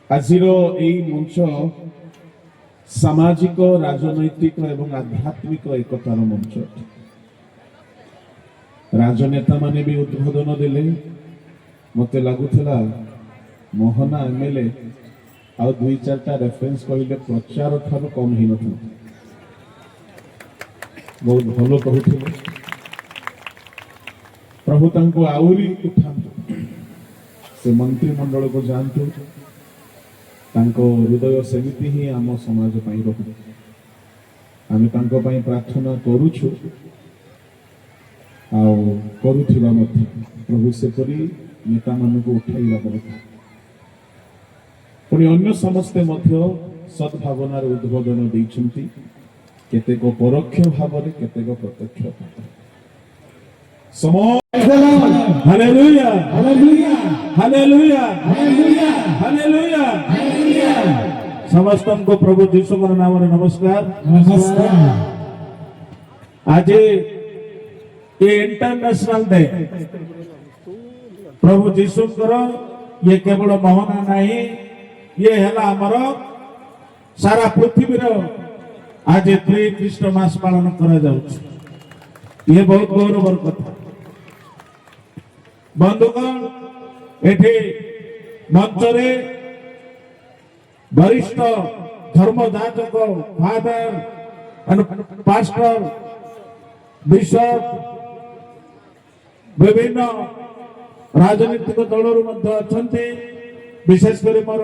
আজির এই মঞ্চ সামাজিক রাজনৈতিক এবং আধ্যাত্মিক একতার মঞ্চ। রাজনেতা মানে भी উদ্বোধন দেলে মতে লাগুলা মোহনা এমএলए ଆଉ ଦୁଇ ଚାରିଟା ରେଫରେନ୍ସ କହିଲେ ପ୍ରଚାର ଠାରୁ କମ ହେଇନଥିଲା। ବହୁତ ଭଲ କହୁଥିଲେ। ପ୍ରଭୁ ତାଙ୍କୁ ଆହୁରି ଉଠାନ୍ତୁ, ସେ ମନ୍ତ୍ରିମଣ୍ଡଳକୁ ଯାଆନ୍ତୁ, ତାଙ୍କ ହୃଦୟ ସେମିତି ହିଁ ଆମ ସମାଜ ପାଇଁ ରହୁ। ଆମେ ତାଙ୍କ ପାଇଁ ପ୍ରାର୍ଥନା କରୁଛୁ ଆଉ କରୁଥିବା ମଧ୍ୟ। ପ୍ରଭୁ ସେପରି ନେତାମାନଙ୍କୁ ଉଠାଇବା ଦରକାର। ପୁଣି ଅନ୍ୟ ସମସ୍ତେ ମଧ୍ୟ ସଦ୍ଭାବନାର ଉଦ୍ବୋଧନ ଦେଇଛନ୍ତି, କେତେକ ପରୋକ୍ଷ ଭାବରେ, କେତେକ ପ୍ରତ୍ୟକ୍ଷ ଭାବରେ। Hallelujah hallelujah hallelujah hallelujah hallelujah. ସମସ୍ତଙ୍କୁ ପ୍ରଭୁ ଯୀଶୁଙ୍କ ନାମରେ ନମସ୍କାର। ଆଜି ଏ ଇଣ୍ଟରନ୍ୟାସନାଲ ଡେ ପ୍ରଭୁ ଯୀଶୁଙ୍କର ଇଏ କେବଳ ମହନା ନାହିଁ, ये है आमर सारा पृथ्वी आज प्री ख्रीष्टमास पालन करा जाउछ। ये बहुत गौरवर कथा। बंधुगण, एठी मंचरे वरिष्ठ धर्मजाचक, फादर एंड पास्टर, बिशप, विभिन्न राजनीतिक दलर मध्य अछंती। विशेषकर मोर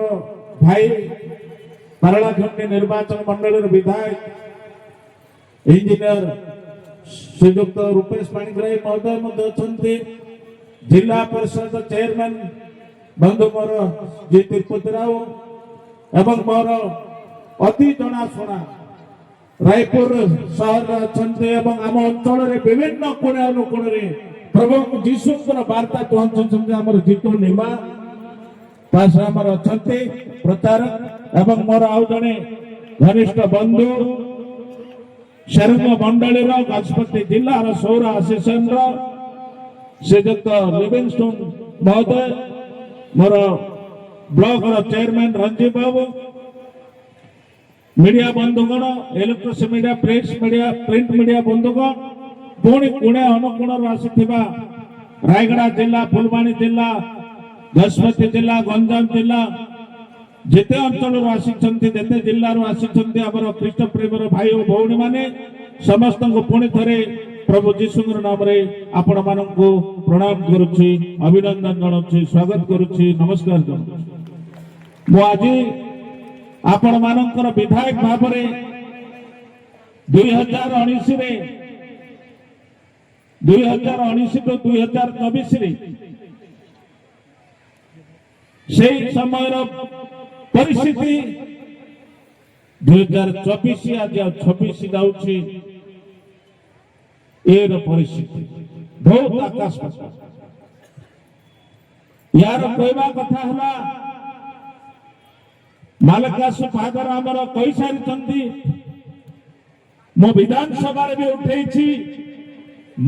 भाई पारलाखंडी निर्वाचन मंडल विधायक इंजीनियर श्रीजुक्त रूपेश पाणिग्राही महोदय अच्छा, जिला परिषद चेयरमैन बंधु मोर जी तिरुपति राव एवं मोर अति जनाशुना रायपुर सहर अच्छा आम अंचल विभिन्न कोणे अनुकोण प्रभु जीशु वार्ता पहुंचुंट आम जीतू निमा पासरामर अच्छे प्रचारक एवं मोर आउ जड़े घनिष्ठ बंधु शरण मंडली गजपति जिलार सौर आसोसिएशन श्रीजुक्त लिविंगस्टोन महोदय, मोर block chairman Ranjiv Babu, media बंधुगण, electronics media, press media, print media बंधुगण, पुणी कोणे अनुकोण आसीथिबा रायगड़ा जिला, फुलवाणी जिला, गजपति जिला, गंजाम जिला, जिते अंचल आते जिले आमर ख्रीष्ट प्रेम भाई और भौणी माने समस्त को पुणी थे प्रभु जीशु नाम आपण मान प्रणाम करुच्ची, अभिनंदन जनाऊँ, स्वागत करुच्ची, नमस्कार जनाऊँ। मु आज आपण मानकर विधायक भाव 2019 टू 2024 से समय परिस्थिति 2024 आज 26 जाऊँगी एर परिस्थिति बहुत आकाश पाताल। यार कहवा कथा है मालकास फादर आमर कही सारी मो विधानसभा भी उठे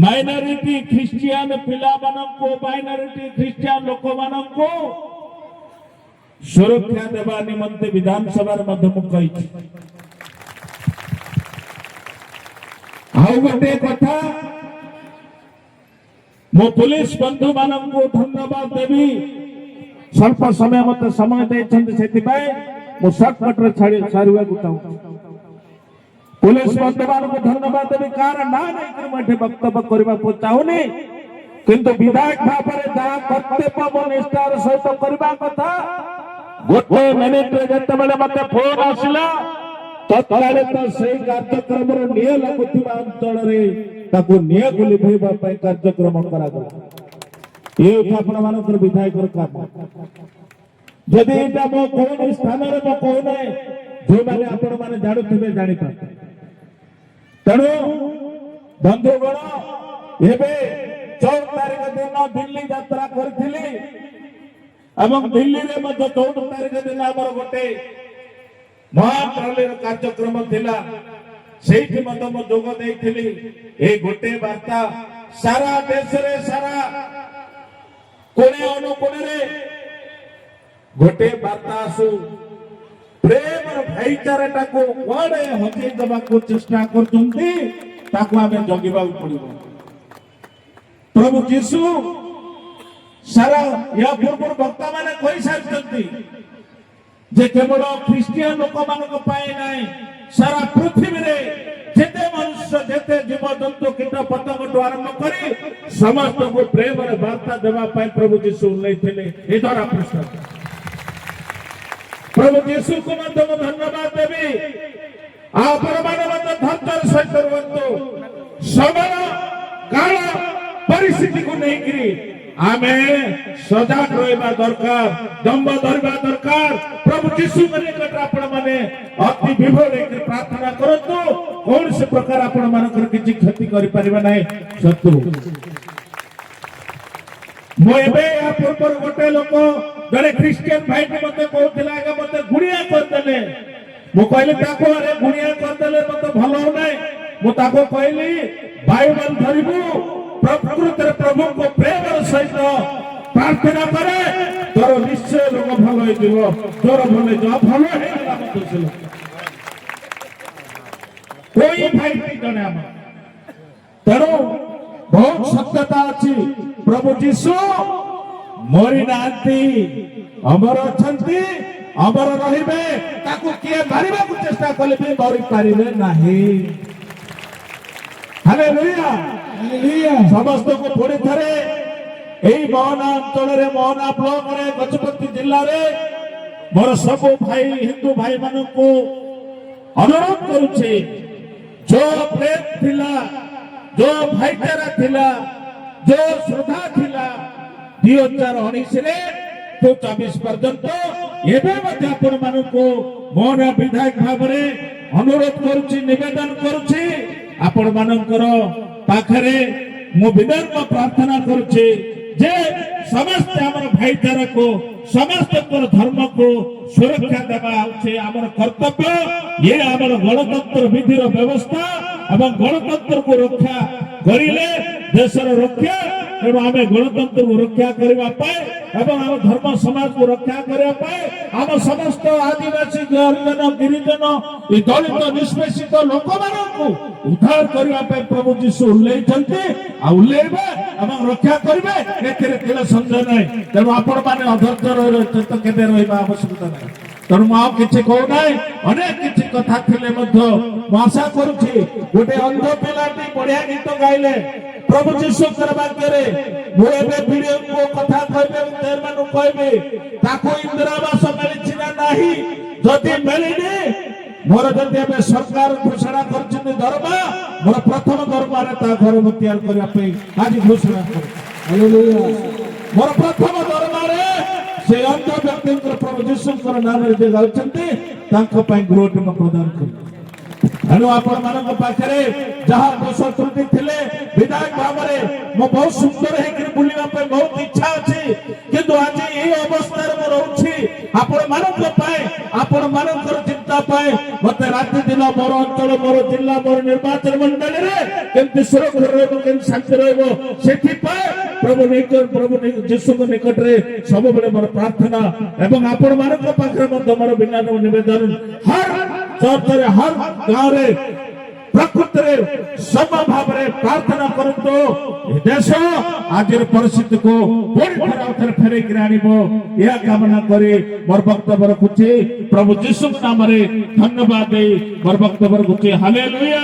माइनॉरिटी ख्रिस्टियन पिला माइनॉरिटी ख्रिस्टियन लोक मान सुरक्षा देवा निमंते विधानसभा गोटे कथा मो पुलिस बंधु मान धन्यवाद देवी। स्वल्प समय मत समय देते सर्टकट सारे चाहूँ पुलिस बंधु मान धन्यवाद देवी। कार ना नहीं वक्तव्य करने को चाहूनी किंतु विधायक भाव में जहाँ कर्तव्य निष्ठार सहित करने कथा गोटे मिनिट जो मत फोन आसला तत्कालित से कार्यक्रम निये लगुवा अंचल निये को लिभेवाई कार्यक्रम करागला। ये आपण मान विधायक काम जदि यहाँ मो कौन स्थान में मो कहना जो मैंने आपण मैंने जानूे जापार तेणु बंधुगण एवं 14 तारीख दिन दिल्ली यात्रा करी दिल्ली में 14 तारीख दिन आम गोटे महाट्रली कार्यक्रम थिला से जोग दे गोटे वार्ता सारा देश रे सारा कोणे अनुकोण गोटे बार्ता आसू प्रेम और भाईचारा को कुआडे हजेई देवाक चेष्टा करछन्ती ताको आमे जगिबा पड़िबो। प्रभु यीशु सारा या पूर्व वक्ता माने कहि सारिछन्ती जे केवल ख्रिस्टियन लोक मानक पाए नाही सारा पृथ्वी रे जेते मनुष्य जेते जीव जंतु कीट पतंग आरंभ करी समस्त को प्रेम और वार्ता देवा पाए प्रभु यीशु उल्लेखिले ए द्वारा प्रश्न प्रभु यीशु को मध्य धन्यवाद देवी आपण माने मध्य धर्तर सहित रुहंतु समय काल परिस्थिति को नहीं करी आमे सजाग रहबा दरकार दम्भ धरबा दरकार प्रभु यीशु निकट आपण माने अति विभोर एक प्रार्थना करंतु कौन से प्रकार आपण मानकर किछि क्षति करि परिबा नै शत्रु मो एबे या पूर्व गोटे लोक जड़े क्रिश्चियन भाई के मते कहउथिला के मते गुड़िया कर देले मो कहले ताको अरे गुड़िया कर देले मते भलो नै मो ताको कहली बाइबल धरिबु प्रकृत प्रभु को प्रेम सहित प्रार्थना करे तोर निश्चय लोक भल हो तोर भले जो भल कोई भाई नहीं जने आम तेणु बहुत सत्यता अच्छी प्रभु यीशु मरी नांती अमर अछंती अमर रहिबे ताकू किए मारिबा को चेष्टा कले भी मरि पारिबे नाही। हालेलुया हालेलुया समस्त को पुणी थरे एई मोहना अंचल रे मोहना ब्लॉक रे गजपति जिल्ला रे मोर सब भाई हिंदू भाई मानन को अनुरोध करूछे जो प्रेम थिला जो भाईचारा थिला जो श्रद्धा थिला 2019 रे तो 24 पर्यंत एबे मध्य आपण मानन को मोहना विधायक भाव रे अनुरोध करूछी निवेदन करूछी आपण मानकर पाखरे मो विनम्र प्रार्थना करुछे जे समस्त हमर भाईचारा को समस्त धर्म को सुरक्षा देवा होचे हमर कर्तव्य ये हमर गणतंत्र विधिर व्यवस्था एवं गणतंत्र को रक्षा करिले देशर रक्षा तेणु आमे गणतंत्र को रक्षा करबा पाए एवं हम धर्म समाज को रक्षा करबा पाए हम समस्त आदिवासी हरिजन गिरिजन ए दलित निष्पेषित लोक मानकु उद्धार करबा पाए प्रभु यीशु उल्लेखन्ते आ उल्लेखबे एवं रक्षा करबे एथिरे केले संदेह नै तेणु आपण माने अधैर्य रहते तो केबे रहबा आवश्यकता नै तेणु मु किछि कहू नै अनेक किछि कथा थिले मध्य मु आशा करूछि गोटे अंध पिलाटी बढ़िया गीत गाइले प्रभु यीशु वाक्य रे मु एबे वीडियो को कथा कहबे तेर मानु कहबे ताको इंदिरावास मिलिछि ना नाही जदि मिलिनी मोर जदि एबे सरकार घोषणा करछिन दरमा मोर प्रथम दरमा रे ता घर तैयार करिया पे आज घोषणा कर हालेलुया मोर प्रथम दरमा रे से अंत व्यक्ति प्रभु यीशु नाम रे जे गाउछन्ते तांको पय ग्रोथ में प्रदान कर हेलो आपण मानक पाखरे जहा दोष त्रुटि थिले विधायक भावरे मो बहुत सुंदर है कि बुलिबा पे बहुत इच्छा अछि किंतु आज ए अवस्था रे रहउछि आपण मानक पाए आपण मानक चिंता पाए मते राति दिन मोर अंचल मोर जिल्ला मोर निर्वाचन मंडल रे केमति सुरक्षा रहबो केम शांति रहबो सेठी पाए प्रभु यीशु को निकट रे सब बेले मोर प्रार्थना एवं आपण मानक पाखरे मध्य मोर विनम्र निवेदन हर चर्च रे हर गांव रे प्रकृत रे सम भाव रे प्रार्थना करतो देश आज परिस्थिति को पूरी तरह फेरे गिराणीबो या कामना करे मोर वक्तव्य रखुछि प्रभु यीशु नाम रे धन्यवाद दे मोर वक्तव्य रखुछि हालेलुया।